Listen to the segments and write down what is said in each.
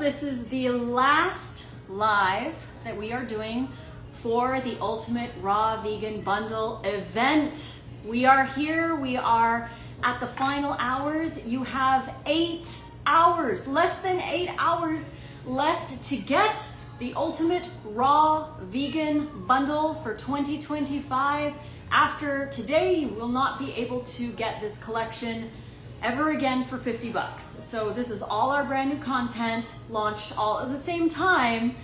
this is the last live that we are doing for the Ultimate Raw Vegan Bundle event. We are here, we are at the final hours. You have 8 hours, less than 8 hours left to get the Ultimate Raw Vegan Bundle for 2025. After today, you will not be able to get this collection ever again for 50 bucks. So this is all our brand new content launched all at the same time,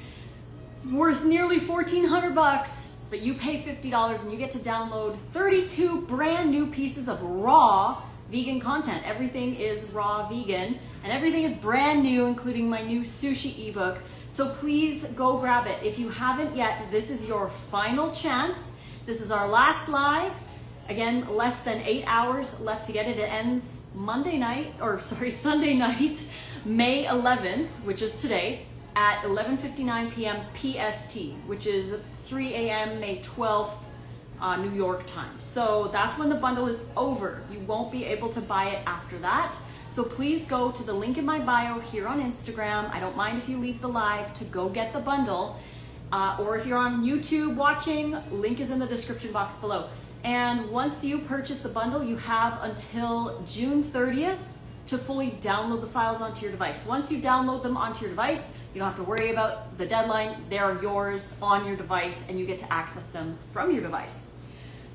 worth nearly 1,400 bucks, but you pay $50 and you get to download 32 brand new pieces of raw vegan content. Everything is raw vegan and everything is brand new, including my new sushi ebook. So please go grab it. If you haven't yet, this is your final chance. This is our last live. Again, less than 8 hours left to get it. It ends Sunday night, May 11th, which is today, at 11:59 p.m. PST, which is 3 a.m. May 12th, New York time. So that's when the bundle is over. You won't be able to buy it after that. So please go to the link in my bio here on Instagram. I don't mind if you leave the live to go get the bundle. Or if you're on YouTube watching, link is in the description box below. And once you purchase the bundle, you have until June 30th to fully download the files onto your device. Once you download them onto your device, you don't have to worry about the deadline. They're yours on your device and you get to access them from your device.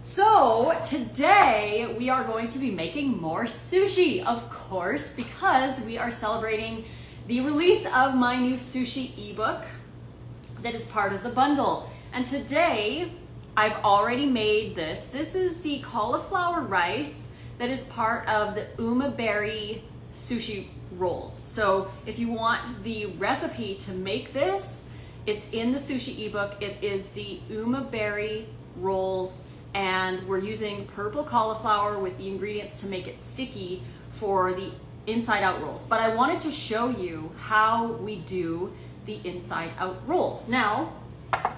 So today we are going to be making more sushi, of course, because we are celebrating the release of my new sushi ebook that is part of the bundle. And today I've already made this. This is the cauliflower rice that is part of the berry sushi rolls. So if you want the recipe to make this, it's in the sushi ebook. It is the berry rolls, and we're using purple cauliflower with the ingredients to make it sticky for the inside out rolls. But I wanted to show you how we do the inside out rolls. Now,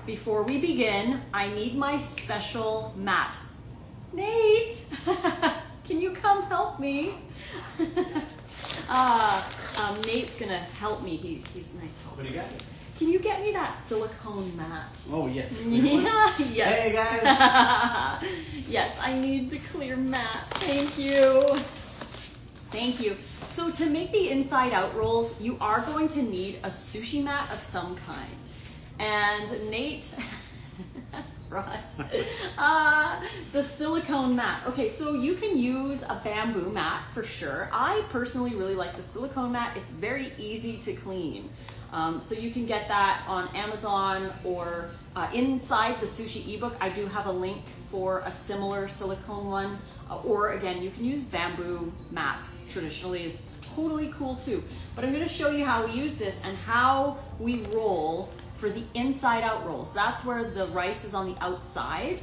before we begin, I need my special mat. Nate, can you come help me? Nate's gonna help me. He's a nice help. What do you got? Can you get me that silicone mat? Oh, yes. Yeah, yes. Hey, guys. Yes, I need the clear mat. Thank you. Thank you. So to make the inside out rolls, you are going to need a sushi mat of some kind. And Nate has brought the silicone mat. Okay, so you can use a bamboo mat for sure. I personally really like the silicone mat. It's very easy to clean. So you can get that on Amazon or inside the sushi ebook. I do have a link for a similar silicone one. Or again, you can use bamboo mats. Traditionally is totally cool too. But I'm gonna show you how we use this and how we roll for the inside out rolls. That's where the rice is on the outside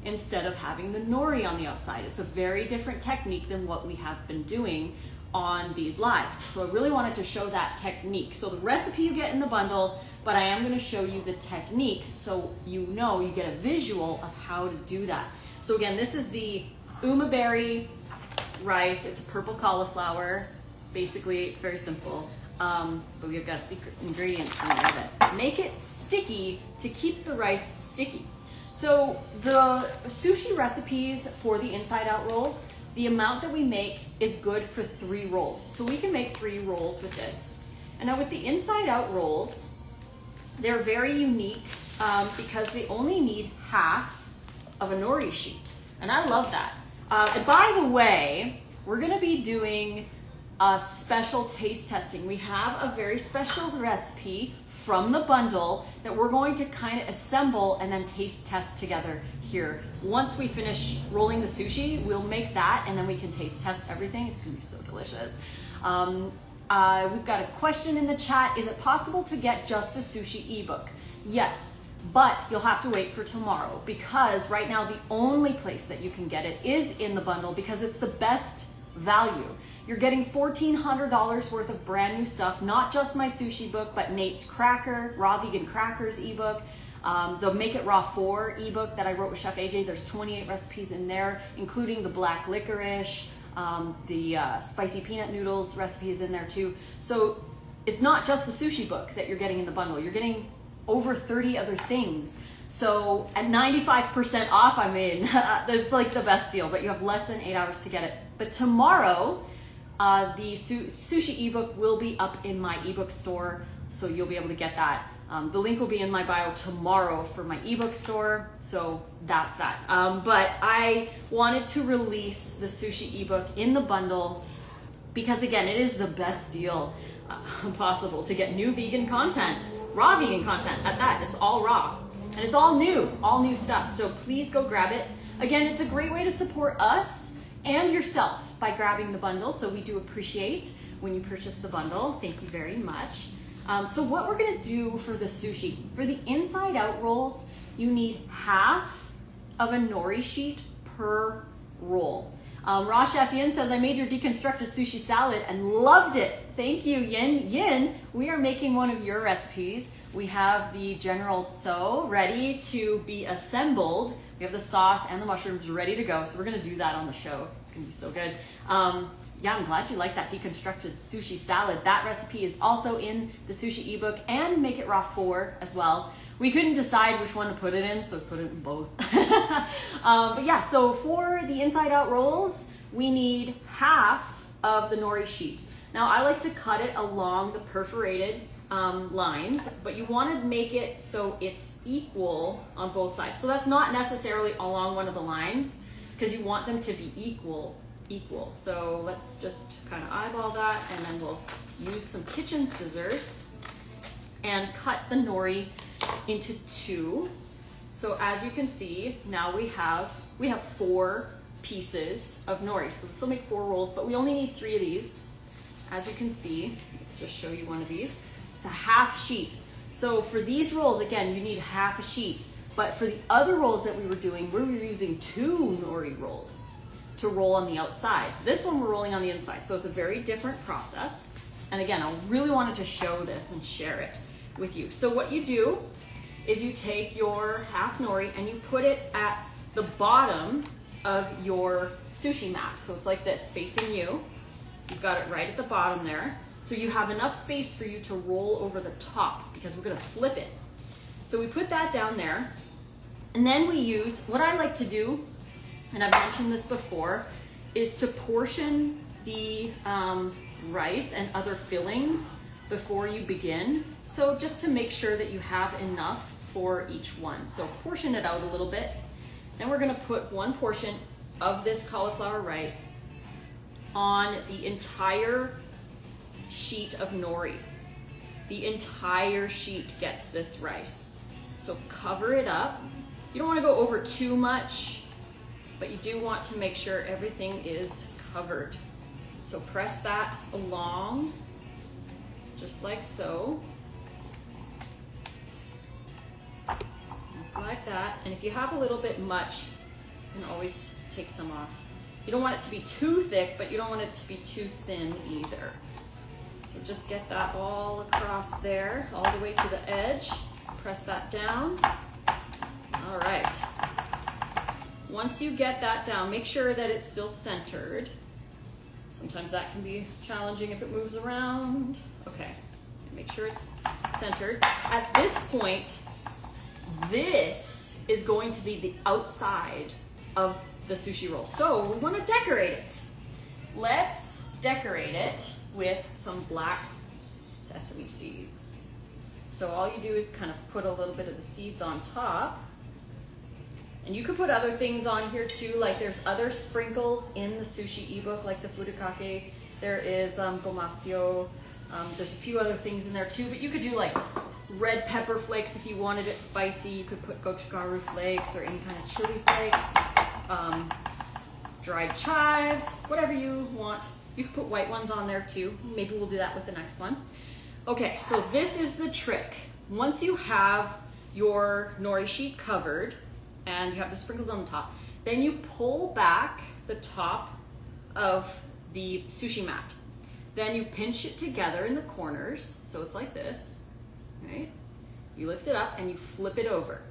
instead of having the nori on the outside. It's a very different technique than what we have been doing on these lives. So I really wanted to show that technique. So the recipe you get in the bundle, but I am gonna show you the technique so you know, you get a visual of how to do that. So again, this is the berry rice. It's a purple cauliflower. Basically, it's very simple. But we've got a secret ingredient to make it sticky to keep the rice sticky. So the sushi recipes for the inside out rolls, the amount that we make is good for 3 rolls. So we can make 3 rolls with this. And now with the inside out rolls, they're very unique because they only need half of a nori sheet. And I love that. And by the way, we're gonna be doing a special taste testing. We have a very special recipe from the bundle that we're going to kind of assemble and then taste test together here. Once we finish rolling the sushi, we'll make that and then we can taste test everything. It's gonna be so delicious. We've got a question in the chat. Is it possible to get just the sushi ebook? Yes, but you'll have to wait for tomorrow because right now the only place that you can get it is in the bundle because it's the best value. You're getting $1,400 worth of brand new stuff, not just my sushi book, but Nate's raw vegan crackers ebook, the Make It Raw 4 ebook that I wrote with Chef AJ. There's 28 recipes in there, including the black licorice, the spicy peanut noodles recipe is in there too. So it's not just the sushi book that you're getting in the bundle. You're getting over 30 other things. So at 95% off, I mean, that's like the best deal, but you have less than 8 hours to get it. But tomorrow, the sushi ebook will be up in my ebook store, so you'll be able to get that. The link will be in my bio tomorrow for my ebook store, so that's that. But I wanted to release the sushi ebook in the bundle because, again, it is the best deal possible to get new vegan content, raw vegan content at that. It's all raw and it's all new stuff. So please go grab it. Again, it's a great way to support us and yourself by grabbing the bundle. So we do appreciate when you purchase the bundle. Thank you very much. So what we're gonna do for the sushi, for the inside out rolls, you need half of a nori sheet per roll. Raw Chef Yin says, I made your deconstructed sushi salad and loved it. Thank you, Yin. Yin, we are making one of your recipes. We have the General Tso ready to be assembled. We have the sauce and the mushrooms ready to go. So we're gonna do that on the show. It's gonna be so good. Yeah, I'm glad you like that deconstructed sushi salad. That recipe is also in the sushi ebook and Make It Raw 4 as well. We couldn't decide which one to put it in, so put it in both. But yeah, so for the inside out rolls, we need half of the nori sheet. Now I like to cut it along the perforated lines, but you want to make it so it's equal on both sides. So that's not necessarily along one of the lines because you want them to be equal. So let's just kind of eyeball that, and then we'll use some kitchen scissors and cut the nori into two. So as you can see, now we have 4 pieces of nori. So this will make 4 rolls, but we only need 3 of these. As you can see, let's just show you one of these. It's a half sheet. So for these rolls, again, you need half a sheet. But for the other rolls that we were doing, we were using 2 nori rolls to roll on the outside. This one we're rolling on the inside. So it's a very different process. And again, I really wanted to show this and share it with you. So what you do is you take your half nori and you put it at the bottom of your sushi mat. So it's like this, facing you. You've got it right at the bottom there. So you have enough space for you to roll over the top because we're gonna flip it. So we put that down there. And then we use, what I like to do, and I've mentioned this before, is to portion the rice and other fillings before you begin. So just to make sure that you have enough for each one. So portion it out a little bit. Then we're gonna put 1 portion of this cauliflower rice on the entire sheet of nori. The entire sheet gets this rice. So cover it up. You don't wanna go over too much, but you do want to make sure everything is covered. So press that along, just like so. Just like that. And if you have a little bit much, you can always take some off. You don't want it to be too thick, but you don't want it to be too thin either. So just get that all across there, all the way to the edge. Press that down. All right. Once you get that down, make sure that it's still centered. Sometimes that can be challenging if it moves around. Okay, make sure it's centered. At this point, this is going to be the outside of the sushi roll. So we want to decorate it. Let's decorate it with some black sesame seeds. So all you do is kind of put a little bit of the seeds on top. And you could put other things on here too, like there's other sprinkles in the sushi ebook, like the furikake. There is gomasio. There's a few other things in there too, but you could do like red pepper flakes if you wanted it spicy. You could put gochugaru flakes or any kind of chili flakes, dried chives, whatever you want. You could put white ones on there too. Maybe we'll do that with the next one. Okay, so this is the trick. Once you have your nori sheet covered, and you have the sprinkles on the top, then you pull back the top of the sushi mat. Then you pinch it together in the corners, so it's like this, right? You lift it up and you flip it over.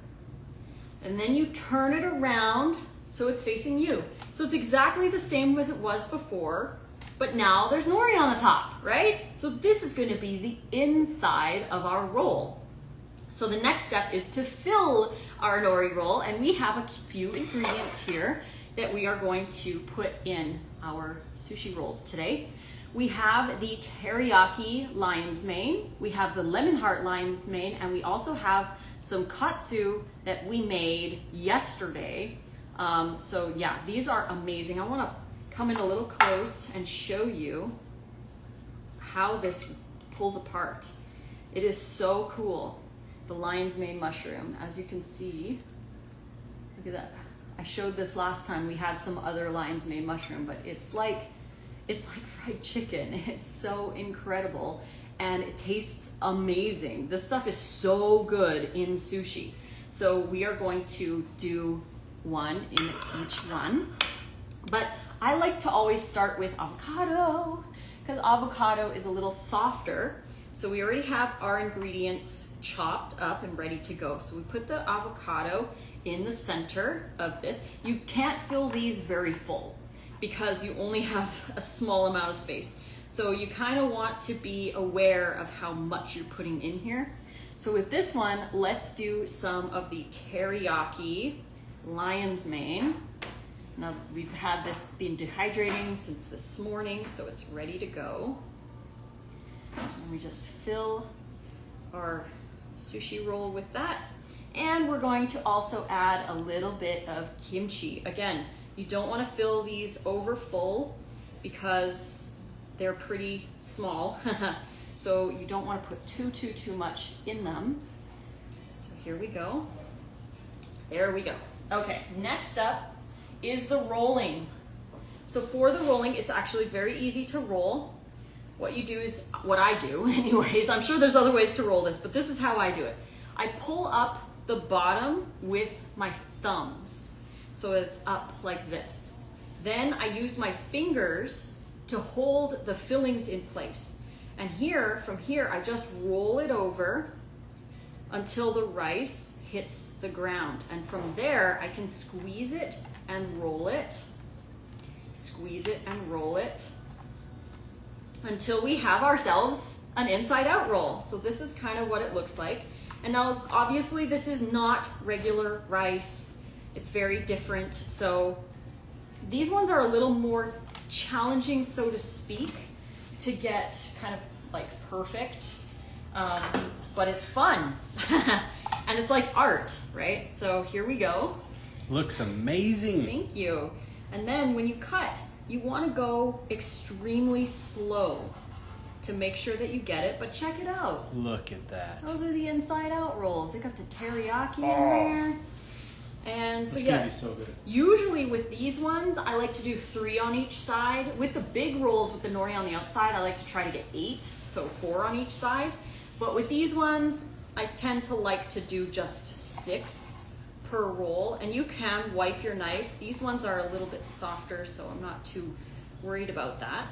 And then you turn it around so it's facing you. So it's exactly the same as it was before, but now there's nori on the top, right? So this is going to be the inside of our roll. So the next step is to fill our nori roll, and we have a few ingredients here that we are going to put in our sushi rolls today. We have the teriyaki lion's mane, we have the lemon heart lion's mane, and we also have some katsu that we made yesterday. So yeah, these are amazing. I want to come in a little close and show you how this pulls apart. It is so cool. The lion's mane mushroom, as you can see, look at that. I showed this last time. We had some other lion's mane mushroom, but it's like fried chicken. It's so incredible, and it tastes amazing. This stuff is so good in sushi. So we are going to do one in each one, but I like to always start with avocado because avocado is a little softer. So we already have our ingredients chopped up and ready to go. So we put the avocado in the center of this. You can't fill these very full because you only have a small amount of space. So you kind of want to be aware of how much you're putting in here. So with this one, let's do some of the teriyaki lion's mane. Now we've had this been dehydrating since this morning, so it's ready to go. And we just fill our sushi roll with that. And we're going to also add a little bit of kimchi. Again, you don't want to fill these over full because they're pretty small. So you don't want to put too much in them. So here we go. There we go. Okay, next up is the rolling. So for the rolling, it's actually very easy to roll. What you do is, what I do anyways, I'm sure there's other ways to roll this, but this is how I do it. I pull up the bottom with my thumbs. So it's up like this. Then I use my fingers to hold the fillings in place. And here, from here, I just roll it over until the rice hits the ground. And from there, I can squeeze it and roll it, squeeze it and roll it, until we have ourselves an inside out roll. So this is kind of what it looks like. And now obviously this is not regular rice. It's very different. So these ones are a little more challenging, so to speak, to get kind of like perfect, but it's fun. And it's like art, right? So here we go. Looks amazing. Thank you. And then when you cut, you want to go extremely slow to make sure that you get it, but check it out. Look at that. Those are the inside out rolls. They got the teriyaki in there. And so It's yeah, gonna be so good. usually with these ones, I like to do 3 on each side. With the big rolls with the nori on the outside, I like to try to get 8, so 4 on each side. But with these ones, I tend to like to do just 6 per roll, and you can wipe your knife. These ones are a little bit softer, so I'm not too worried about that.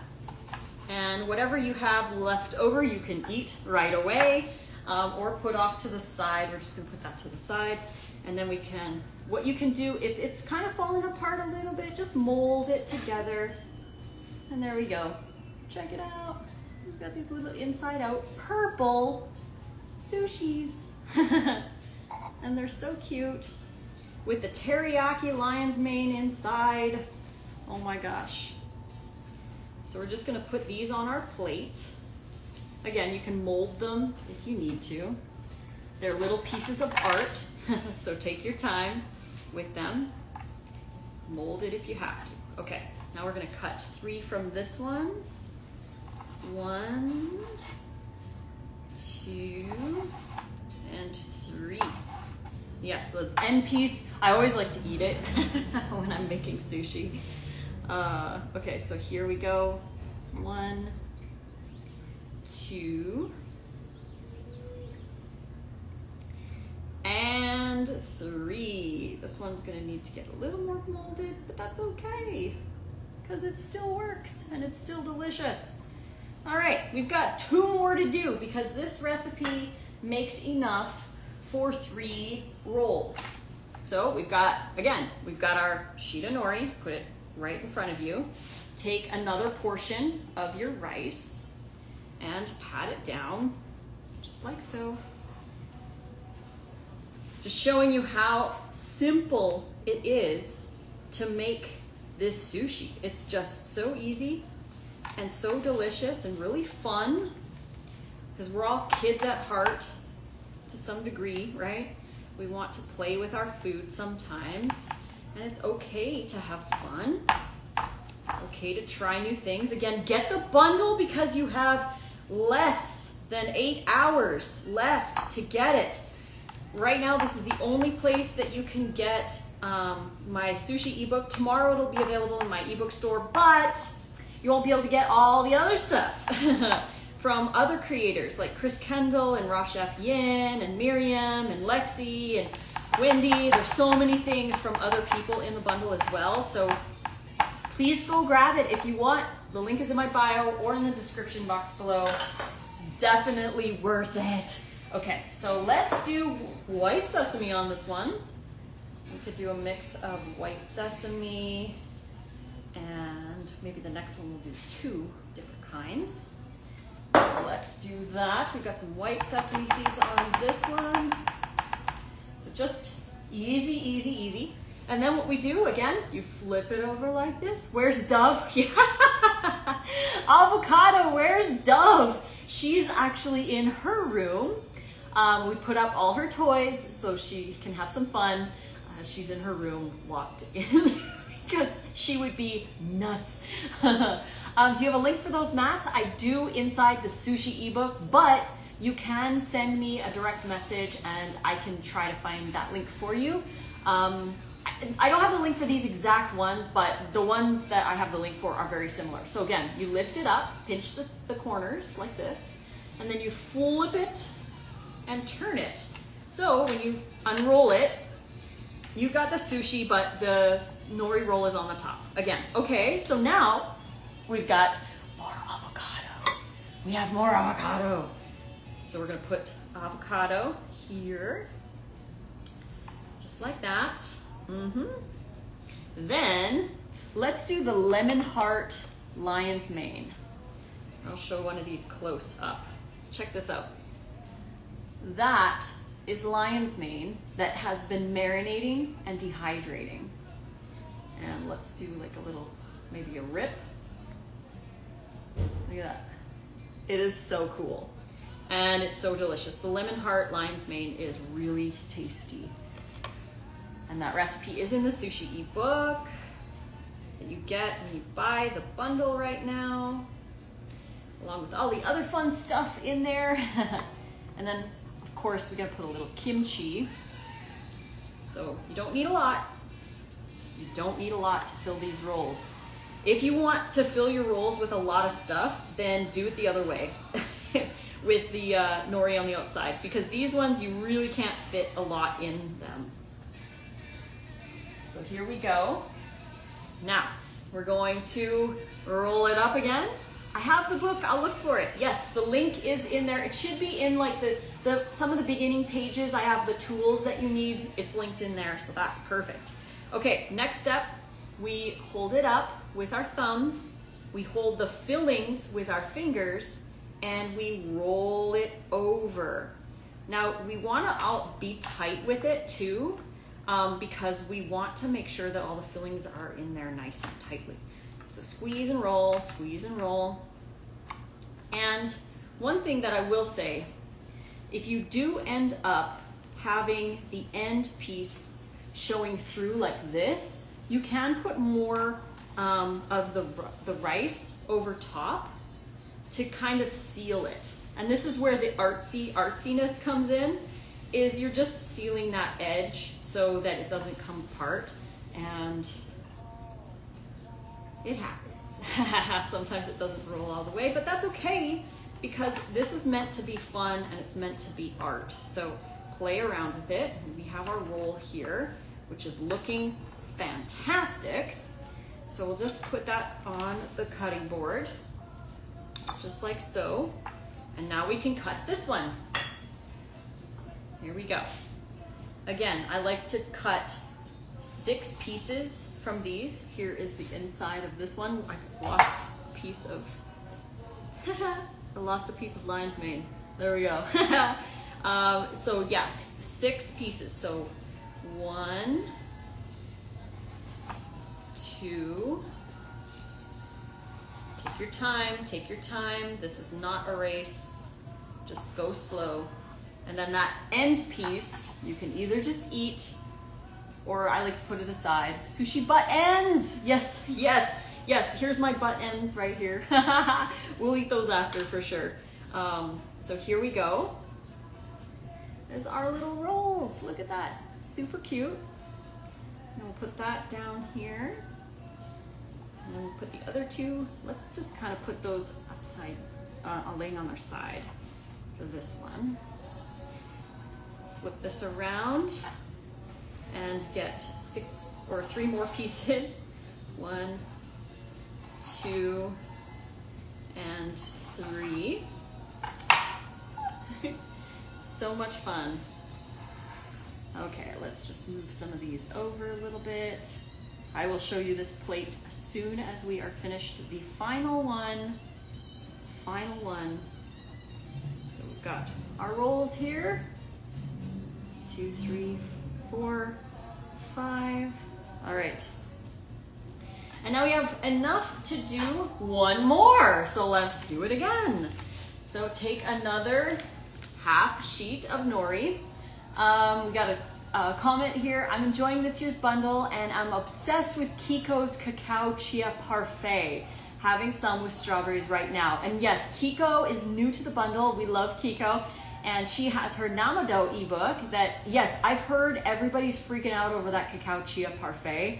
And whatever you have left over, you can eat right away, or put off to the side. We're just gonna put that to the side, and then we can, what you can do, if it's kind of falling apart a little bit, just mold it together. And there we go. Check it out. We've got these little inside out purple sushis. And they're so cute. With the teriyaki lion's mane inside. Oh my gosh. So we're just gonna put these on our plate. Again, you can mold them if you need to. They're little pieces of art, so take your time with them. Mold it if you have to. Okay, now we're gonna cut 3 from this one. 1, 2, and 3. Yes, the end piece, I always like to eat it when I'm making sushi. Okay, so here we go. 1, 2, and 3. This one's gonna need to get a little more molded, but that's okay, because it still works and it's still delicious. All right, we've got 2 more to do because this recipe makes enough for 3 rolls. So we've got, again, we've got our shita nori, put it right in front of you. take another portion of your rice and pat it down, just like so. Just showing you how simple it is to make this sushi. It's just so easy and so delicious and really fun, because we're all kids at heart to some degree, right? We want to play with our food sometimes, and it's okay to have fun. It's okay to try new things. Again, get the bundle because you have less than 8 hours left to get it. Right now, this is the only place that you can get my sushi ebook. Tomorrow it'll be available in my ebook store, but you won't be able to get all the other stuff from other creators like Chris Kendall and Rashef Yin and Miriam and Lexi and Wendy. There's so many things from other people in the bundle as well. So please go grab it if you want. The link is in my bio or in the description box below. It's definitely worth it. Okay, so let's do white sesame on this one. We could do a mix of white sesame, and maybe the next one we'll do 2 different kinds. So let's do that. We've got some white sesame seeds on this one. So just easy, easy, easy. And then what we do, again, you flip it over like this. Where's Dove? Yeah. Avocado, where's Dove? She's actually in her room. We put up all her toys so she can have some fun. She's in her room locked in because she would be nuts. Do you have a link for those mats? I do inside the sushi ebook, but you can send me a direct message and I can try to find that link for you. I don't have the link for these exact ones, but the ones that I have the link for are very similar. So again, you lift it up, pinch the corners like this, and then you flip it and turn it. So when you unroll it, you've got the sushi, but the nori roll is on the top. Again, okay, so now we've got more avocado. We have more avocado. So we're gonna put avocado here, just like that. Then let's do the lemon heart lion's mane. I'll show one of these close up. Check this out. That is lion's mane that has been marinating and dehydrating. And let's do like a little, maybe a rip. Look at that. It is so cool. And it's so delicious. The lemon heart lion's mane is really tasty. And that recipe is in the sushi ebook that you get when you buy the bundle right now, along with all the other fun stuff in there. And then of course, we gotta put a little kimchi. So you don't need a lot. You don't need a lot to fill these rolls. If you want to fill your rolls with a lot of stuff, then do it the other way with the nori on the outside, because these ones you really can't fit a lot in them. So here we go. Now we're going to roll it up again. I have the book, I'll look for it. Yes, the link is in there. It should be in like some of the beginning pages. I have the tools that you need. It's linked in there, so that's perfect. Okay, next step, we hold it up with our thumbs. We hold the fillings with our fingers and we roll it over. Now we wanna be tight with it too, because we want to make sure that all the fillings are in there nice and tightly. So squeeze and roll, squeeze and roll. And one thing that I will say, if you do end up having the end piece showing through like this, you can put more of the rice over top to kind of seal it. And this is where the artsiness comes in, is you're just sealing that edge so that it doesn't come apart. And it happens. Sometimes it doesn't roll all the way, but that's okay, because this is meant to be fun and it's meant to be art. So play around with it. We have our roll here, which is looking fantastic. So we'll just put that on the cutting board, just like so. And now we can cut this one. Here we go. Again, I like to cut 6 pieces from these. Here is the inside of this one. I lost a piece of, I lost a piece of lion's mane. There we go. So yeah, 6 pieces. So 1, 2, take your time. This is not a race. Just go slow. And then that end piece, you can either just eat, or I like to put it aside. Sushi butt ends! Yes, yes, yes, here's my butt ends right here. We'll eat those after for sure. So here we go. There's our little rolls. Look at that, super cute. And we'll put that down here. And then we'll put the other 2. Let's just kind of put those upside, laying on their side for this one. Flip this around and get 6 or 3 more pieces. 1, 2, and 3. So much fun. Okay, let's just move some of these over a little bit. I will show you this plate as soon as we are finished the final one. Final one. So we've got our rolls here. 2, 3, 4, 5. All right. And now we have enough to do 1 more. So let's do it again. So take another half sheet of nori. We got a comment here. I'm enjoying this year's bundle and I'm obsessed with Kiko's cacao chia parfait. Having some with strawberries right now. And yes, Kiko is new to the bundle. We love Kiko. And she has her Namado ebook that, yes, I've heard everybody's freaking out over that cacao chia parfait.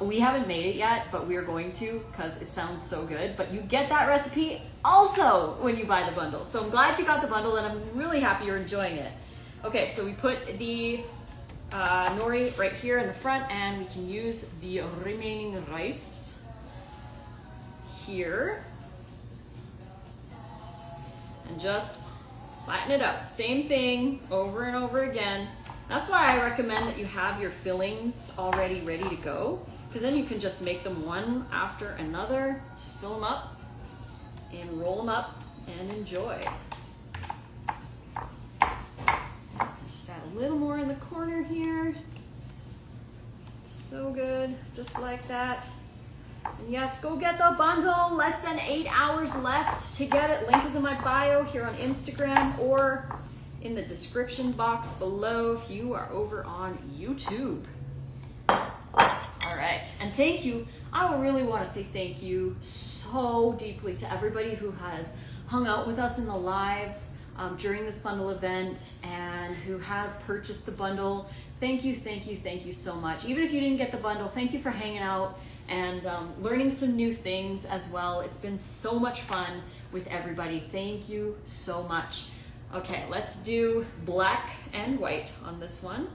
We haven't made it yet, but we are going to because it sounds so good. But you get that recipe also when you buy the bundle. So I'm glad you got the bundle and I'm really happy you're enjoying it. Okay, so we put the nori right here in the front and we can use the remaining rice here. And just flatten it out. Same thing over and over again. That's why I recommend that you have your fillings already ready to go, because then you can just make them one after another. Just fill them up and roll them up and enjoy. Just add a little more in the corner here. So good, just like that. And yes, go get the bundle. Less than 8 hours left to get it. Link is in my bio here on Instagram or in the description box below if you are over on YouTube. All right, and thank you. I really want to say thank you so deeply to everybody who has hung out with us in the lives during this bundle event and who has purchased the bundle. Thank you, thank you, thank you so much. Even if you didn't get the bundle, thank you for hanging out and learning some new things as well. It's been so much fun with everybody. Thank you so much. Okay, let's do black and white on this one.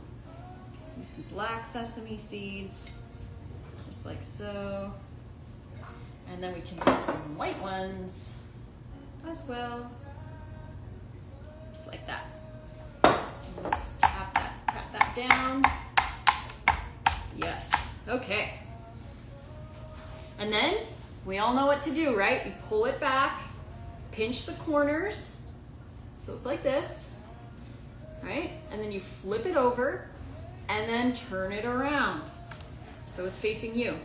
Use some black sesame seeds, just like so. And then we can do some white ones as well, just like that. And we'll just pat that down. Yes, okay. And then we all know what to do, right? You pull it back, pinch the corners. So it's like this, right? And then you flip it over and then turn it around. So it's facing you,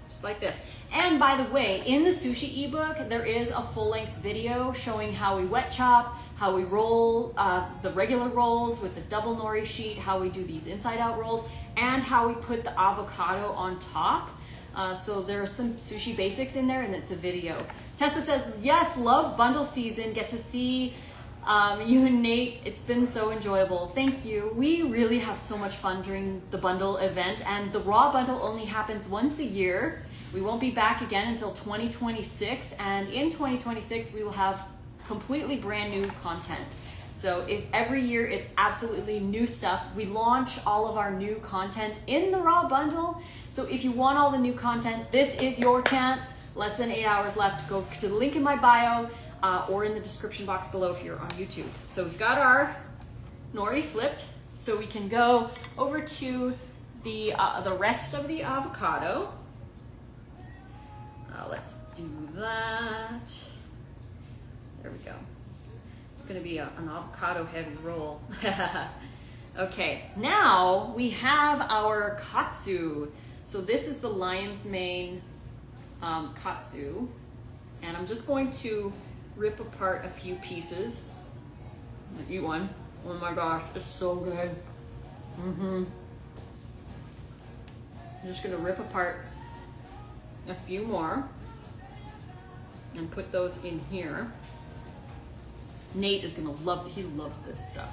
just like this. And by the way, in the sushi ebook, there is a full-length video showing how we wet chop, how we roll the regular rolls with the double nori sheet, how we do these inside-out rolls, and how we put the avocado on top. So there are some sushi basics in there, and it's a video. Tessa says, yes, love bundle season. Get to see you and Nate. It's been so enjoyable. Thank you. We really have so much fun during the bundle event, and the raw bundle only happens once a year. We won't be back again until 2026, and in 2026 we will have completely brand new content. So every year it's absolutely new stuff. We launch all of our new content in the raw bundle. So if you want all the new content, this is your chance. Less than 8 hours left. Go to the link in my bio or in the description box below if you're on YouTube. So we've got our nori flipped, so we can go over to the rest of the avocado. Let's do that. There we go. It's gonna be an avocado heavy roll. Okay, now we have our katsu. So this is the lion's mane katsu. And I'm just going to rip apart a few pieces. I'm gonna eat one. Oh my gosh, it's so good. I'm just gonna rip apart a few more and put those in here. Nate is gonna love, he loves this stuff.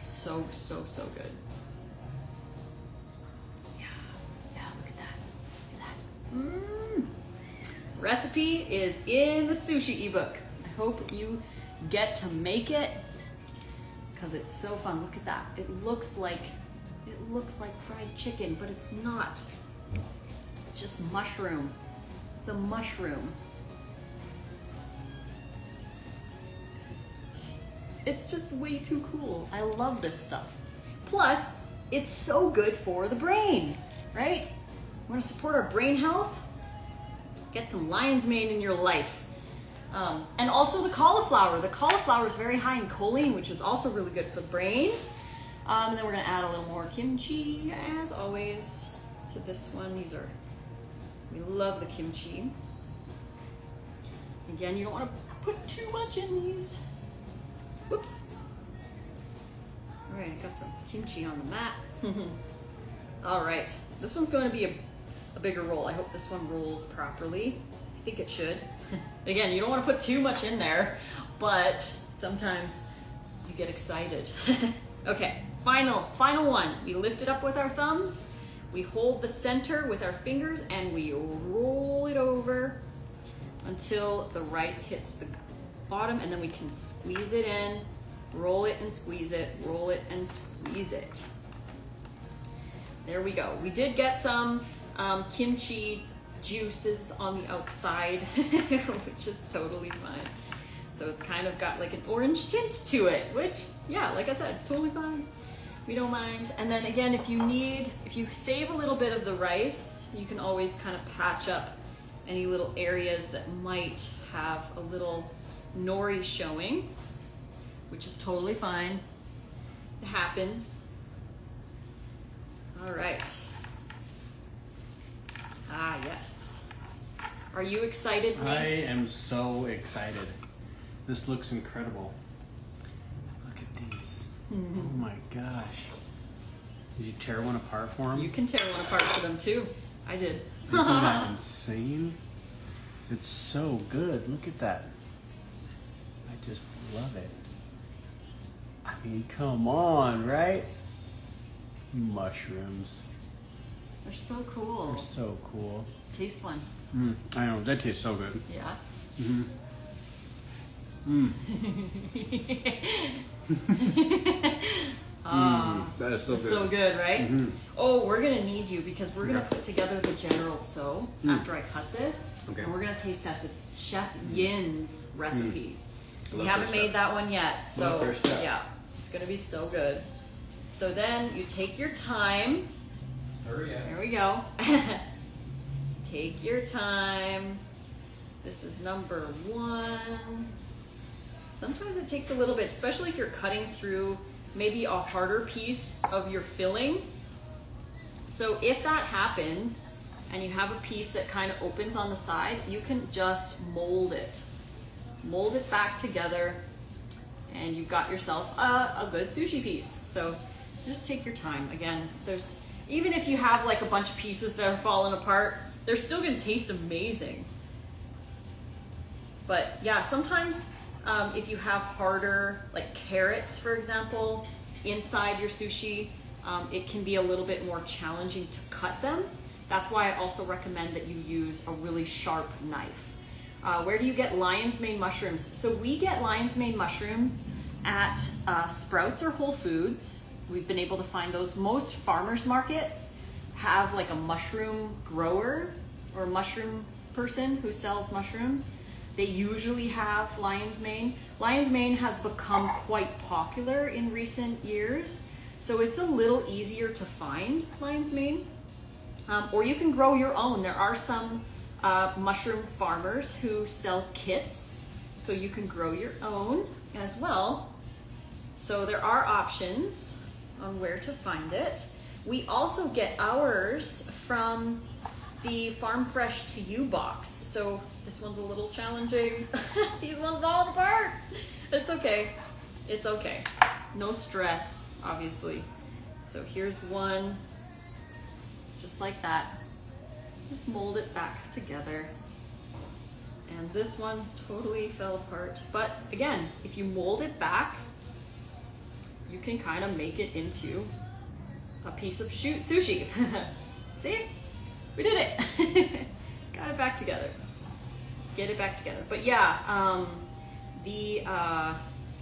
So, so, so good. Yeah, look at that. Look at that. Recipe is in the sushi ebook. I hope you get to make it because it's so fun. Look at that. It looks like fried chicken, but it's not. It's just mushroom. It's a mushroom. It's just way too cool. I love this stuff. Plus, it's so good for the brain, right? Want to support our brain health? Get some lion's mane in your life. And also the cauliflower. The cauliflower is very high in choline, which is also really good for the brain. And then we're gonna add a little more kimchi, as always, to this one. We love the kimchi. Again, you don't wanna put too much in these. Whoops. All right, I got some kimchi on the mat. All right, this one's going to be a bigger roll. I hope this one rolls properly. I think it should. Again, you don't want to put too much in there, but sometimes you get excited. Okay, final one. We lift it up with our thumbs. We hold the center with our fingers and we roll it over until the rice hits the bottom, and then we can squeeze it in, roll it and squeeze it, roll it and squeeze it. There we go. We did get some kimchi juices on the outside, which is totally fine. So it's kind of got like an orange tint to it, which, yeah, like I said, totally fine. We don't mind. And then again, if you save a little bit of the rice, you can always kind of patch up any little areas that might have a little nori showing, which is totally fine. It happens. All right. Ah, yes. Are you excited, Nate? I am so excited. This looks incredible. Look at these. Oh my gosh. Did you tear one apart for him? You can tear one apart for them too. I did. Isn't that insane? It's so good. Look at that. I just love it. I mean, come on, right? Mushrooms. They're so cool. They're so cool. Taste one. I know, that tastes so good. Yeah. That is so It's good. so good, right? Oh, we're gonna need you because we're gonna put together the general so after I cut this. Okay. And we're gonna taste test. It's Chef Yin's recipe. We Love haven't her made stuff. that one yet, so Love her stuff. yeah, it's gonna be so good. So then you take your time. Hurry up. There we go. Take your time. This is number 1. Sometimes it takes a little bit, especially if you're cutting through maybe a harder piece of your filling. So if that happens and you have a piece that kind of opens on the side, you can just mold it. Mold it back together and you've got yourself a good sushi piece. So just take your time. Again, even if you have like a bunch of pieces that are falling apart, they're still gonna taste amazing. But yeah, sometimes if you have harder, like carrots, for example, inside your sushi, it can be a little bit more challenging to cut them. That's why I also recommend that you use a really sharp knife. Where do you get lion's mane mushrooms? So we get lion's mane mushrooms at Sprouts or Whole Foods. We've been able to find those. Most farmers markets have like a mushroom grower or mushroom person who sells mushrooms. They usually have lion's mane. Lion's mane has become quite popular in recent years. So it's a little easier to find lion's mane. Or you can grow your own. There are some mushroom farmers who sell kits, so you can grow your own as well. So there are options on where to find it. We also get ours from the Farm Fresh to You box. So this one's a little challenging. These ones falling apart. It's okay. It's okay. No stress, obviously. So here's one, just like that. Just mold it back together. And this one totally fell apart. But again, if you mold it back, you can kind of make it into a piece of sushi. See? We did it. Got it back together. Just get it back together. But yeah, the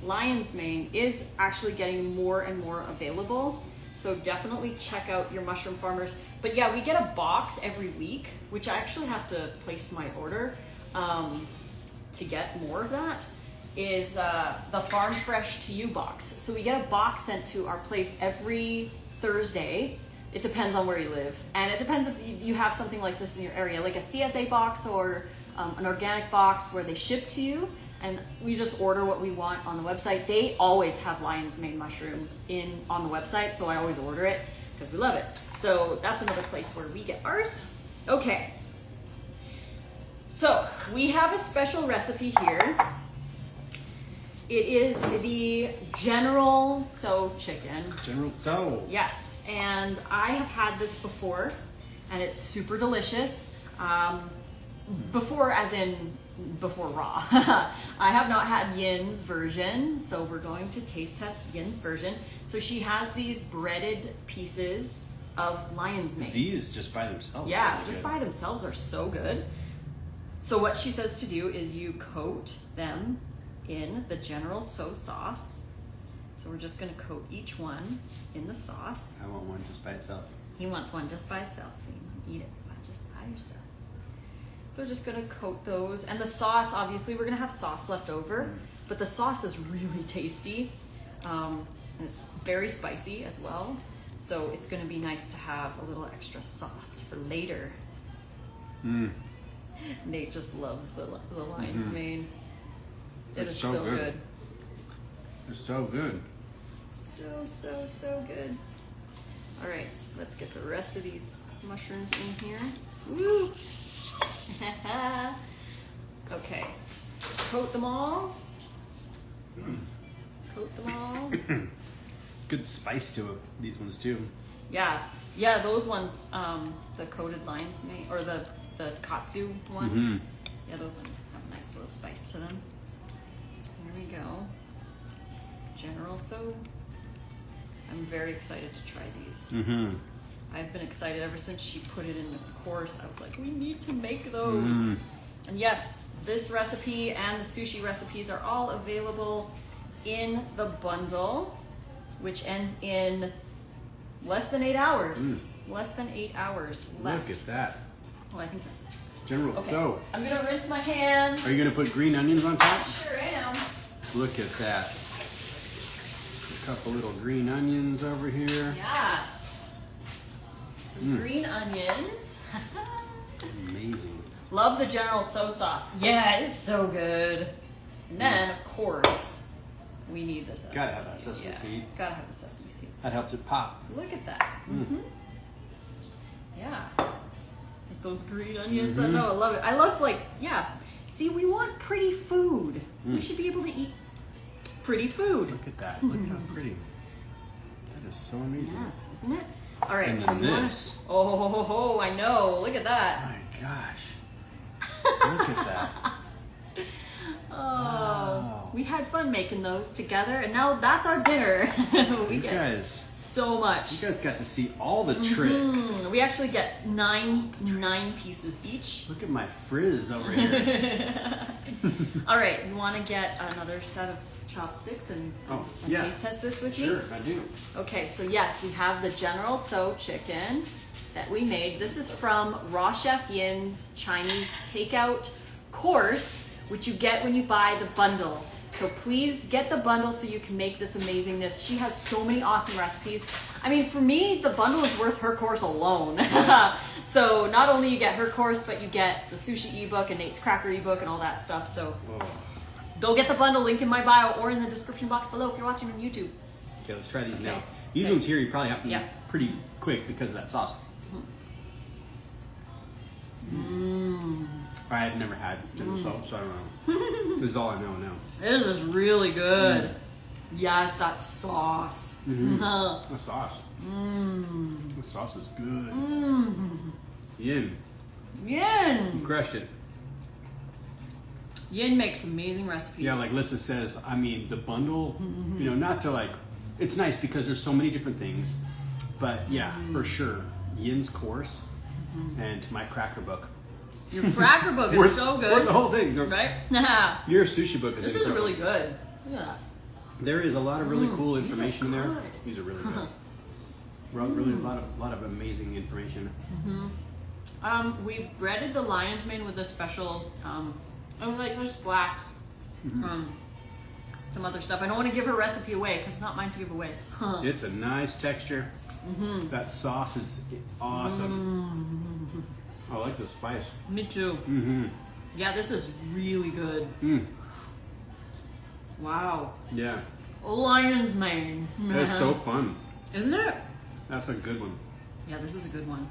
lion's mane is actually getting more and more available. So definitely check out your mushroom farmers. But yeah, we get a box every week, which I actually have to place my order to get more of that, is the Farm Fresh to You box. So we get a box sent to our place every Thursday. It depends on where you live. And it depends if you have something like this in your area, like a CSA box or an organic box where they ship to you. And we just order what we want on the website. They always have lion's mane mushroom on the website, so I always order it because we love it. So that's another place where we get ours. Okay. So we have a special recipe here. It is the General Tso chicken. General Tso. Yes, and I have had this before, and it's super delicious. Before, as in before raw. I have not had Yin's version, so we're going to taste test Yin's version. So she has these breaded pieces of lion's mane. These just by themselves. Yeah, really just good. by themselves are so good. So what she says to do is you coat them in the General Tso sauce. So we're just gonna coat each one in the sauce. I want one just by itself. He wants one just by itself. You eat it just by yourself. So we're just gonna coat those. And the sauce, obviously we're gonna have sauce left over, but the sauce is really tasty. And it's very spicy as well. So it's gonna be nice to have a little extra sauce for later. Nate just loves the lion's mane. It It's is so so good. good. They're so good. So good. All right, let's get the rest of these mushrooms in here. Woo! Okay, coat them all. Coat them all. Good spice to it. These ones too. Yeah, those ones, the coated lion's mane, or the katsu ones. Yeah, those ones have a nice little spice to them. Here we go. General Tso. I'm very excited to try these. I've been excited ever since she put it in the course. I was like, we need to make those. And yes, this recipe and the sushi recipes are all available in the bundle, which ends in less than 8 hours. Less than 8 hours left. Look at that. Oh, I think that's it. General Tso. I'm gonna rinse my hands. Are you gonna put green onions on top? Sure am. Look at that. A couple little green onions over here. Yes. Some green onions. Amazing. Love the General Tso sauce. Yeah, it's so good. And then, of course, we need the sesame Gotta have that seed. sesame seed. Gotta have the sesame seeds. That helps it pop. Look at that. Yeah. With those green onions. I know, I love it. I love, see, we want pretty food. We should be able to eat pretty food. Look at that. Look how pretty. That is so amazing. Yes, isn't it? All right, And so then you want this. Oh, I know. Look at that. My gosh. Look at that. Oh, Wow. we had fun making those together, and now that's our dinner. We You get guys, so much. you guys got to see all the tricks. We actually get nine pieces each. Look at my frizz over here. All right, you want to get another set of chopsticks and yeah. taste test this with me? Sure, I do. Okay, so yes, we have the General Tso chicken that we made. This is from Raw Chef Yin's Chinese takeout course, which you get when you buy the bundle. So please get the bundle so you can make this amazingness. She has so many awesome recipes. I mean, for me, the bundle is worth her course alone. So not only you get her course, but you get the sushi ebook and Nate's cracker ebook and all that stuff. So go get the bundle, link in my bio or in the description box below if you're watching on YouTube. Okay, let's try these now. Okay. These ones here you probably have to eat Yeah. pretty quick because of that sauce. I've never had ginger salt, so I don't know. This is all I know now. This is really good. Yes, that sauce. The sauce. The sauce is good. Yin. Yin. You crushed it. Yin makes amazing recipes. Yeah, like Lissa says, I mean, the bundle, you know, not to like, it's nice because there's so many different things, but yeah, for sure, Yin's course and my cracker book. Your cracker book is Worth- so worth good. the whole thing. Right? Your sushi book is This is incredible. really good. Yeah. There is a lot of really cool these are information there. good. These are really good. Really, a lot of amazing information. We breaded the lion's mane with a special, like there's flax, some other stuff. I don't want to give her recipe away because it's not mine to give away. It's a nice texture. That sauce is awesome. I like the spice. Me too. Yeah, this is really good. Wow. Yeah, Lion's mane. that's so fun. Isn't it? That's a good one. Yeah, this is a good one.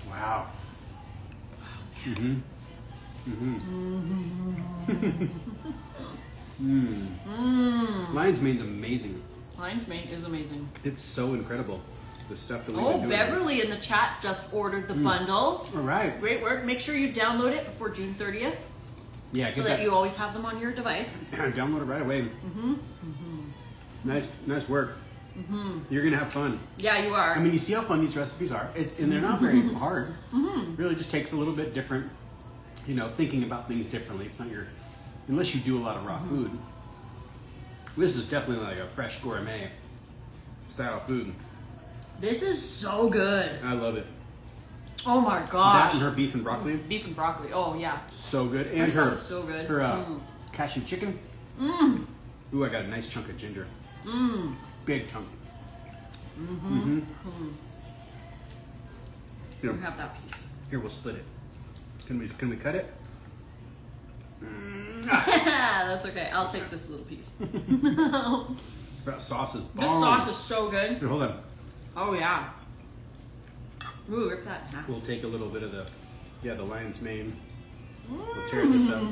Wow. Lion's mane's amazing. Lion's mane is amazing. It's so incredible. The stuff that we've Oh, been doing. Beverly in the chat just ordered the bundle. All right. Great work. Make sure you download it before June 30th Yeah, so get that that. you always have them on your device. Download it right away. Nice work. You're gonna have fun. Yeah, you are. I mean, you see how fun these recipes are. And they're not very hard. Really, just takes a little bit different. You know, thinking about things differently. It's not your, unless you do a lot of raw food. This is definitely like a fresh gourmet style food. This is so good. I love it. Oh my That gosh. and her beef and broccoli, Beef and broccoli. Oh yeah. so good. And Her her stuff is so good. Her cashew chicken. Ooh, I got a nice chunk of ginger. Big chunk. You have that piece. Here, we'll split it. Can we cut it? That's okay. I'll take this little piece. That sauce is bomb. This sauce is so good. Here, hold on. Oh yeah. Ooh, rip that in half. We'll take a little bit of the lion's mane. We'll tear this up,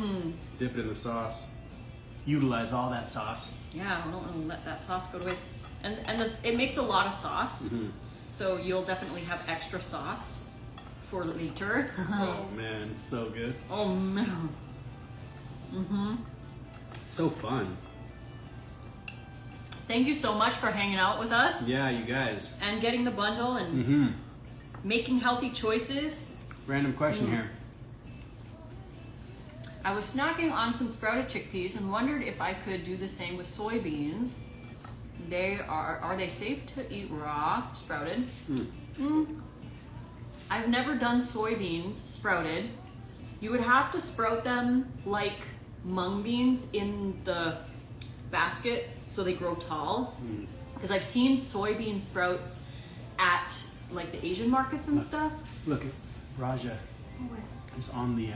dip it in the sauce. Utilize all that sauce. Yeah, I don't want to let that sauce go to waste. And it makes a lot of sauce, so you'll definitely have extra sauce for later. Oh man, it's so good. Oh man. It's so fun. Thank you so much for hanging out with us Yeah, you guys. and getting the bundle and making healthy choices. Random question here. I was snacking on some sprouted chickpeas and wondered if I could do the same with soybeans. Are they safe to eat raw, sprouted? I've never done soybeans sprouted. You would have to sprout them like mung beans in the basket so they grow tall. Because I've seen soybean sprouts at like the Asian markets and stuff. Look, Raja is on the.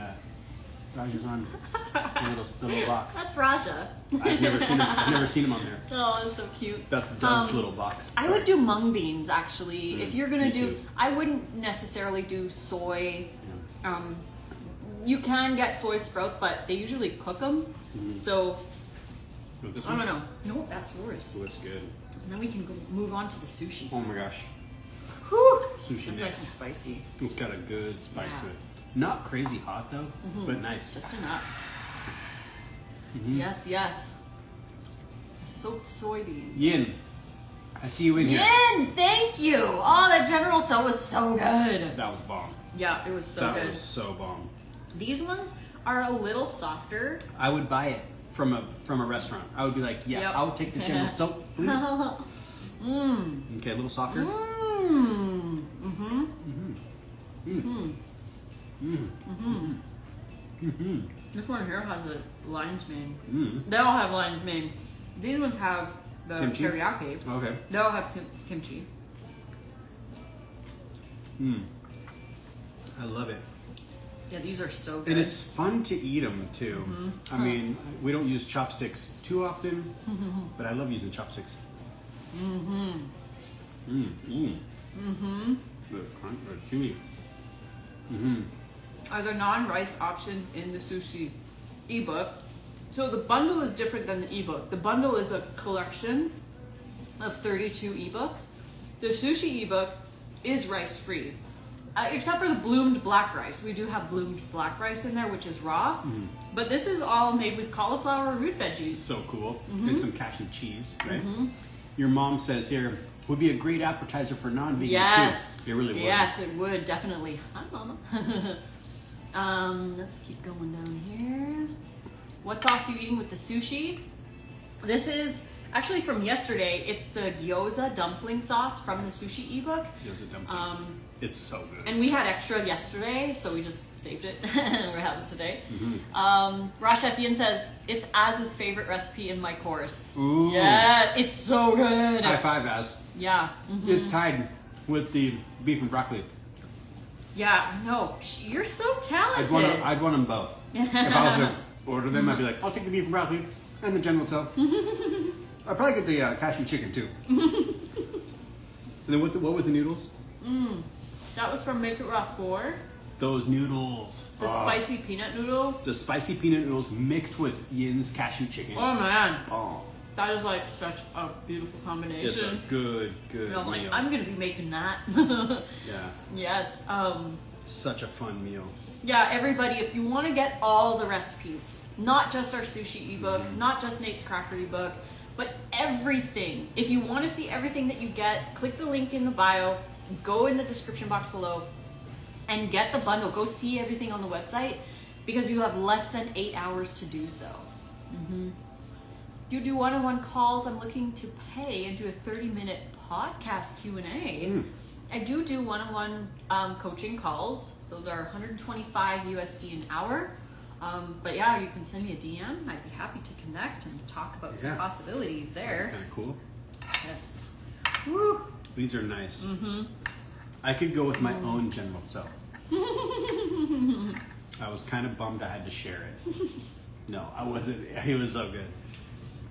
Raja's on the little box. That's Raja. I've never seen him. I've never seen him on there. Oh, that's so cute. That's Dove's little box. I would do mung beans actually. If you're gonna me do, too. I wouldn't necessarily do soy. You can get soy sprouts, but they usually cook them. So You want this I one? don't know. No, that's yours. Oh, it's good. And then we can move on to the sushi. Oh my gosh. Whew. Sushi It's mix. nice and spicy. It's got a good spice Yeah. to it. Not crazy hot though, but nice. Just enough. Yes, yes. Soaked soybeans. Yin, I see you in here. Yin, thank you. Oh, that General Tso was so good. That was bomb. Yeah, it was so that good. was so bomb. These ones are a little softer. I would buy it from a restaurant. I would be like, yeah, Yep. I'll take the General Tso, please. Okay, a little softer. This one here has the lion's mane. Mm. They all have lion's mane. These ones have the Kimchi? teriyaki. Okay. They all have kimchi. I love it. Yeah, these are so good. And it's fun to eat them too. I mean, we don't use chopsticks too often, but I love using chopsticks. They're chewy. Are there non-rice options in the sushi ebook? So the bundle is different than the ebook. The bundle is a collection of 32 ebooks. The sushi ebook is rice-free. Except for the bloomed black rice. We do have bloomed black rice in there, which is raw. But this is all made with cauliflower root veggies. So cool. And some cashew cheese, right? Your mom says here, would be a great appetizer for non-vegans Yes. too. It really would. Yes, it would, definitely. Hi, Mama. Let's keep going down here. What sauce are you eating with the sushi? This is actually from yesterday. It's the gyoza dumpling sauce from the sushi ebook. Gyoza dumpling. It's so good. And we had extra yesterday, so we just saved it. We're having it today. Rosh Efian says, it's Az's favorite recipe in my course. Ooh. Yeah, it's so good. High five, Az. Yeah. It's tied with the beef and broccoli. Yeah, I know. You're so talented. I'd want them both. If I was to order them, I'd be like, I'll take the beef and broccoli and the general tso. I'd probably get the cashew chicken too. And then what was the noodles? That was from Make It Raw 4. Those noodles. The spicy peanut noodles. The spicy peanut noodles mixed with Yin's cashew chicken. Oh man. Oh. That is like such a beautiful combination. It's a good I'm like, meal. I'm gonna be making that. Yeah. Yes. Such a fun meal. Yeah, everybody, if you want to get all the recipes, not just our sushi ebook, not just Nate's Cracker ebook, but everything. If you want to see everything that you get, click the link in the bio, go in the description box below, and get the bundle. Go see everything on the website because you have less than 8 hours to do so. Do you do one-on-one calls? I'm looking to pay and do a 30-minute podcast Q&A. I do one-on-one coaching calls. Those are 125 USD an hour. But yeah, you can send me a DM. I'd be happy to connect and talk about some possibilities there. Kind of cool. Yes. Woo. These are nice. I could go with my own general tso. I was kind of bummed I had to share it. No, I wasn't. It was so good.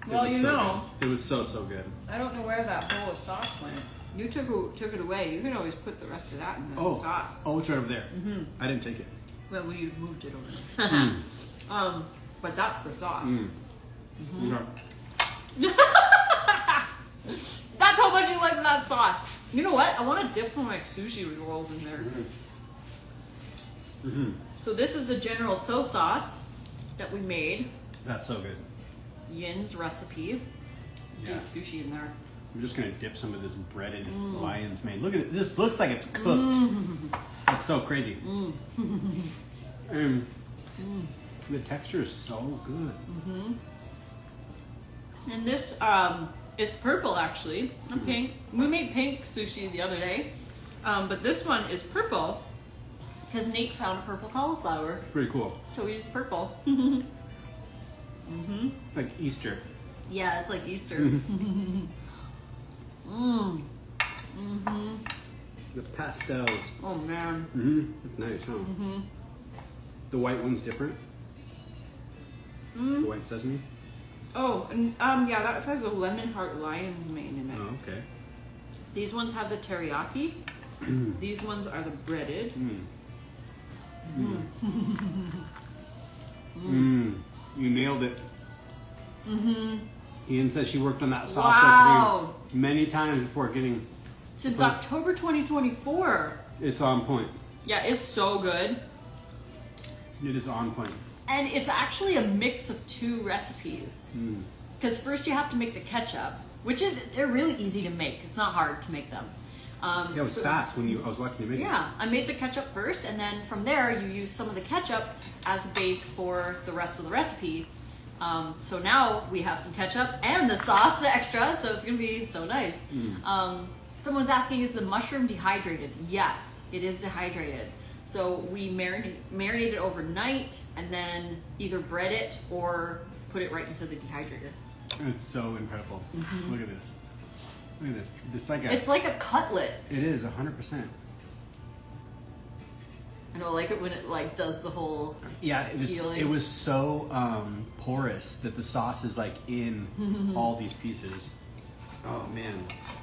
Well, you know. Good. It was so good. I don't know where that bowl of sauce went. You took it away. You can always put the rest of that in the sauce. Oh, it's right over there. I didn't take it. Well, we moved it over. But that's the sauce. Okay. That's how much he likes that sauce. You know what? I want to dip my sushi rolls in there. So this is the General Tso sauce that we made. That's so good. Yin's recipe. Yeah. Do sushi in there. I'm just gonna dip some of this breaded lion's mane. Look at it. This looks like it's cooked. It's so crazy. And the texture is so good. And this is purple actually, and pink. We made pink sushi the other day, but this one is purple because Nate found a purple cauliflower. Pretty cool. So we used purple. Like Easter. Yeah, it's like Easter. The pastels. Oh man. Nice, huh? The white one's different. The white sesame. Oh, and yeah, that says a lemon heart lion's mane in it. Oh, okay. These ones have the teriyaki. These ones are the breaded. You nailed it. Ian says she worked on that sauce Wow. recipe many times before getting. Since October 2024. It's on point. Yeah, it's so good. It is on point. And it's actually a mix of two recipes. Because first you have to make the ketchup, they're really easy to make. It's not hard to make them. Yeah, it was fast when I was watching you make it. Yeah, I made the ketchup first, and then from there you use some of the ketchup as a base for the rest of the recipe. So now we have some ketchup and the sauce extra, so it's gonna be so nice. Someone's asking, is the mushroom dehydrated? Yes, it is dehydrated. So we marinate it overnight and then either bread it or put it right into the dehydrator. It's so incredible. Look at this. Look at this. It's like a cutlet. It is 100%. I know, I like it when it like does the whole peeling. It was so porous that the sauce is like in all these pieces. Oh man,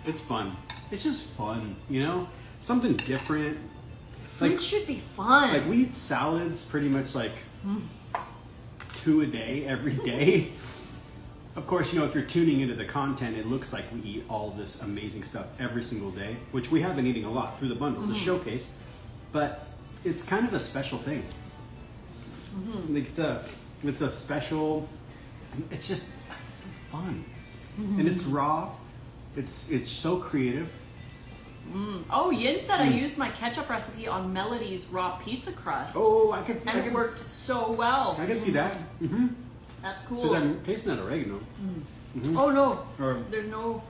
it's fun. It's just fun, you know? Something different. Food should be fun. Like we eat salads pretty much like 2 a day, every day. Of course, you know, if you're tuning into the content, it looks like we eat all this amazing stuff every single day, which we have been eating a lot through the bundle, the showcase. But it's kind of a special thing. Like it's a special. It's so fun, and it's raw. It's so creative. Oh, Yin said I used my ketchup recipe on Melody's raw pizza crust. Oh, it worked so well. I can see that. That's cool. Because I'm tasting that oregano. Oh no, Or there's no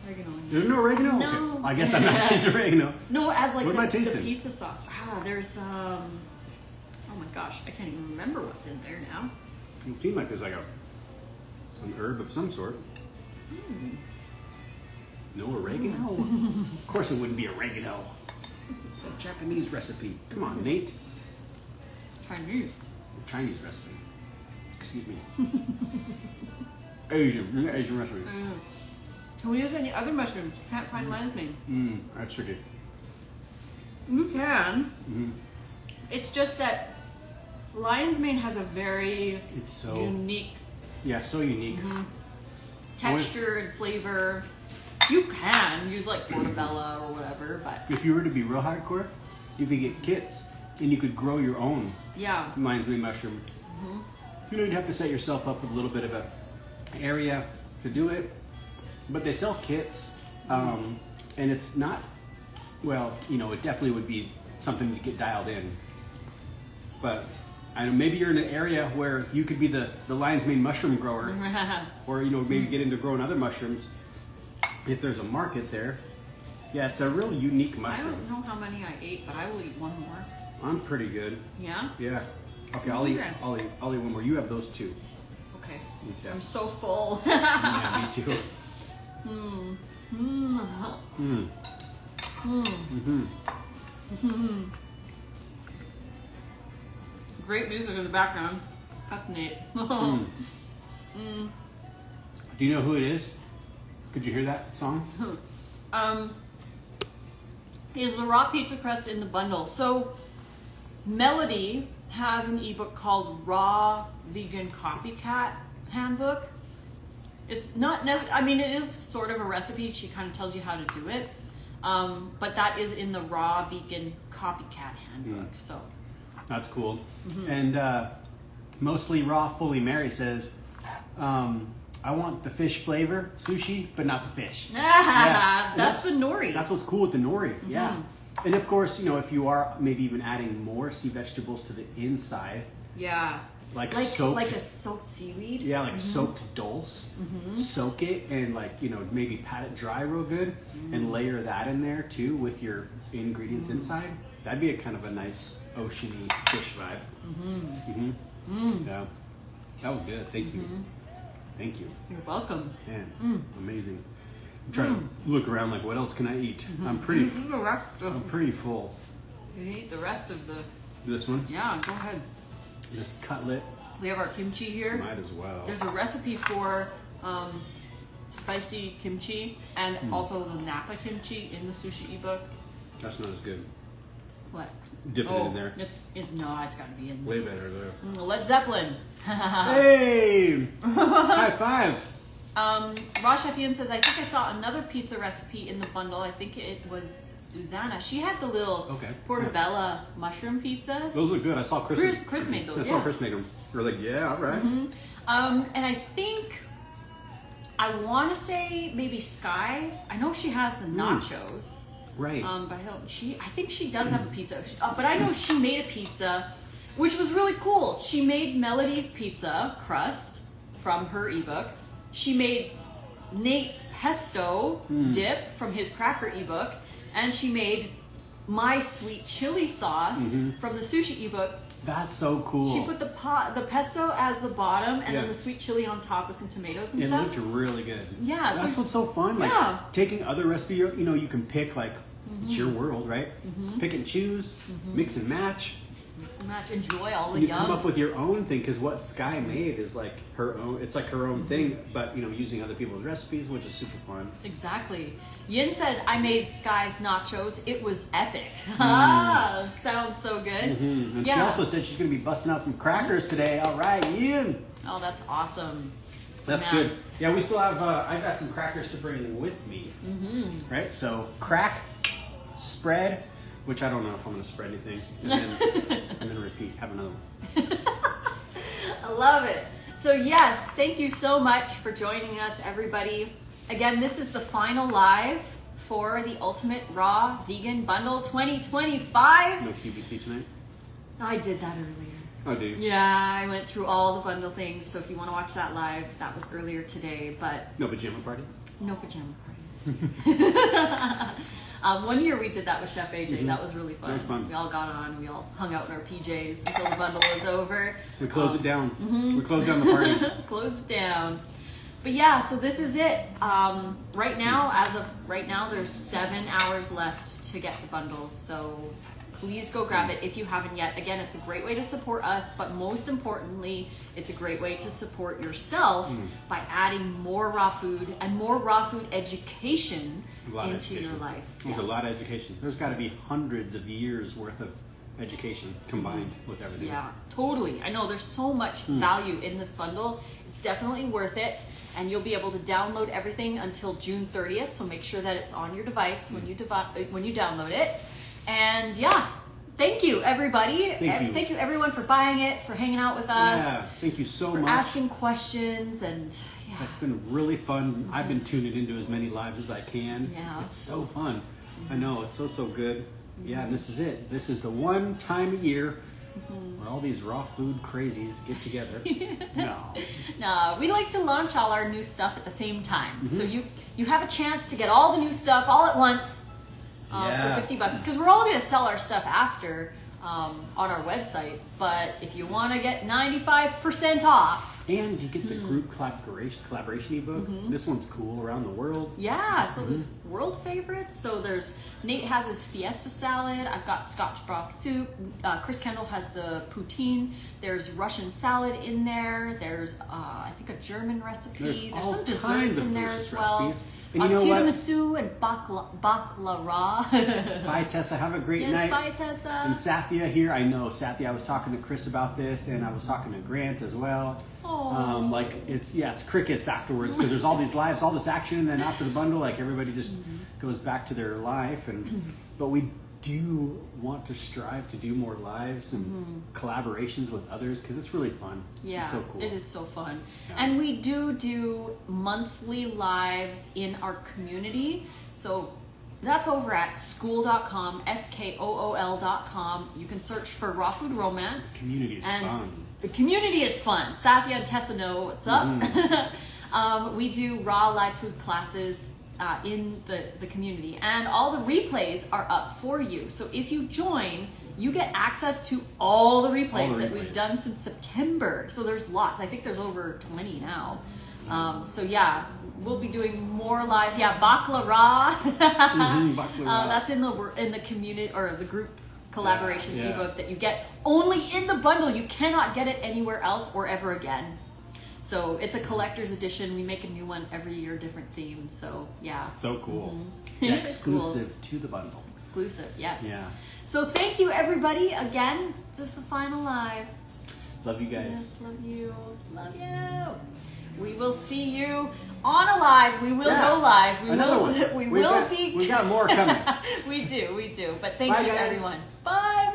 oregano in there. there's no oregano. No. Okay. I guess I'm not tasting oregano. No, as like What am I the tasting? pizza sauce. There's oh my gosh, I can't even remember what's in there now. It seems like there's like some herb of some sort. No oregano? Of course it wouldn't be oregano. It's a Japanese recipe. Come on, Nate. Chinese. Chinese recipe. Excuse me. Asian recipe. Can we use any other mushrooms? Can't find lion's mane. That's tricky. You can. It's just that lion's mane has a very It's so unique so unique. texture and flavor. You can use like portobello or whatever, but If you were to be real hardcore, you could get kits and you could grow your own yeah. lion's mane mushroom. You know, you'd have to set yourself up with a little bit of a area to do it, but they sell kits, and it's not. Well, you know, it definitely would be something to get dialed in. But I know maybe you're in an area where you could be the lion's mane mushroom grower, or you know, maybe get into growing other mushrooms. If there's a market there, yeah, it's a real unique I mushroom. don't know how many I ate, but I will eat one more. I'm pretty good. Yeah? Yeah. Okay, I'll eat. Okay. I'll eat one more. You have those two. Okay. Okay. I'm so full. Yeah, me too. Great music in the background. That's Nate. Do you know who it is? Could you hear that song? Is the raw pizza crust in the bundle? So Melody has an ebook called Raw Vegan Copycat Handbook. It's not, I mean, it is sort of a recipe. She kind of tells you how to do it. But that is in the Raw Vegan Copycat Handbook. So That's cool. And Mostly Raw Fully Mary says, I want the fish flavor, sushi, but not the fish. that's the nori. That's what's cool with the nori, yeah. And of course, you know, if you are maybe even adding more sea vegetables to the inside, Yeah. like Like soaked, a soaked seaweed. yeah, like soaked dulse, soak it and like, you know, maybe pat it dry real good and layer that in there too with your ingredients inside. That'd be a kind of a nice oceany fish vibe. Yeah, that was good. Thank you. Thank you. You're welcome. Man, amazing. I'm trying to look around like, what else can I eat? I'm pretty The rest of, I'm pretty full. you eat the rest of the. This one, Yeah, go ahead. this cutlet, We have our kimchi here. might as well. There's a recipe for spicy kimchi and also the Napa kimchi in the sushi ebook. That's not as good. What? Dip it in there. No, it's got to be in there. Way better there. Led Zeppelin. Hey! High fives! Rosh Efian says, I think I saw another pizza recipe in the bundle. I think it was Susanna. She had the little portobello mushroom pizzas. Those look good. I saw Chris. Chris made those. I saw Chris make them. We're like, yeah, all right. And I think I want to say maybe Sky. I know she has the nachos. Right. But I think she does have a pizza. But I know she made a pizza, which was really cool. She made Melody's pizza crust from her ebook. She made Nate's pesto dip from his cracker ebook, and she made my sweet chili sauce from the sushi ebook. That's so cool. She put the pesto as the bottom, and Yeah. then the sweet chili on top with some tomatoes and It stuff. looked really good. Yeah, That's so- what's so fun. Like Yeah. taking other recipes, you know, you can pick like it's your world, right? Pick and choose, mix and match. Mix and match. Enjoy all the You yums. come up with your own thing because what Sky made is like her own. It's like her own thing, but you know, using other people's recipes, which is super fun. Exactly. Yin said, I made Sky's nachos. It was epic. Ah, sounds so good. And she also said she's going to be busting out some crackers today. All right, Ian. Oh, that's awesome. That's Yeah. good. Yeah, we still have. I've got some crackers to bring with me. Right. So crack, spread, which I don't know if I'm going to spread anything, and then repeat. Have another one. I love it. So yes, thank you so much for joining us, everybody. Again, this is the final live for the Ultimate Raw Vegan Bundle 2025. No QVC tonight. I did that earlier. Oh, do you? Yeah, I went through all the bundle things. So if you want to watch that live, that was earlier today. But No pajama party. no pajama parties. 1 year we did that with Chef AJ. That was really fun. That was fun. We all got on. We all hung out in our PJs until the bundle was over. We closed it down. We closed down the party. Closed down. But yeah, so this is it. Right now, as of right now, there's 7 hours left to get the bundles. So please go grab it if you haven't yet. Again, it's a great way to support us, but most importantly, it's a great way to support yourself by adding more raw food and more raw food education into your life. There's a lot of education. There's got to be hundreds of years worth of education combined with everything. Yeah, totally. I know there's so much value in this bundle. It's definitely worth it. And you'll be able to download everything until June 30th. So make sure that it's on your device when you download it. And yeah, thank you, everybody. Thank you, everyone, for buying it, for hanging out with us. Yeah, thank you so for much. asking questions. And yeah. It's been really fun. I've been tuning into as many lives as I can. Yeah. It's so fun. I know, it's so good. Yeah, and this is it. This is the one time a year where all these raw food crazies get together. No, we like to launch all our new stuff at the same time. So you have a chance to get all the new stuff all at once for $50. Because we're all going to sell our stuff after on our websites. But if you want to get 95% off. And you get the group collaboration ebook. This one's cool, around the world. Yeah, so there's world favorites. So there's Nate has his fiesta salad. I've got Scotch broth soup. Chris Kendall has the poutine. There's Russian salad in there. There's I think a German recipe. There's all some desserts kinds of in there delicious as well. recipes. And you know what? Tiramisu and baklava. Bye, Tessa. Have a great Yes, night. bye, Tessa. And Sathya here. I know Sathya. I was talking to Chris about this, and I was talking to Grant as well. Like it's crickets afterwards because there's all these lives, all this action, and then after the bundle, like everybody just goes back to their life. But we do want to strive to do more lives and collaborations with others because it's really fun. Yeah, it's so cool. it is so fun. Yeah. And we do monthly lives in our community. So that's over at school.com, SKOOL.com. You can search for Raw Food Romance. Community is fun. The community is fun. Sathya and Tessa know what's up. We do raw live food classes in the community, and all the replays are up for you. So if you join, you get access to all the replays that we've done since September. So there's lots. I think there's over 20 now. So yeah, we'll be doing more lives. Yeah, baklava. That's in the community or the group collaboration ebook that you get only in the bundle. You cannot get it anywhere else or ever again. So it's a collector's edition. We make a new one every year, different themes. So yeah. So cool. Yeah, exclusive to the bundle. Exclusive, yes. Yeah. So thank you, everybody. Again, this is the final live. Love you guys. Yes, love you. Love you. We will see you on a live. We will go live. We will be. We got more coming. We do. But thank Bye, you, guys. everyone. Bye.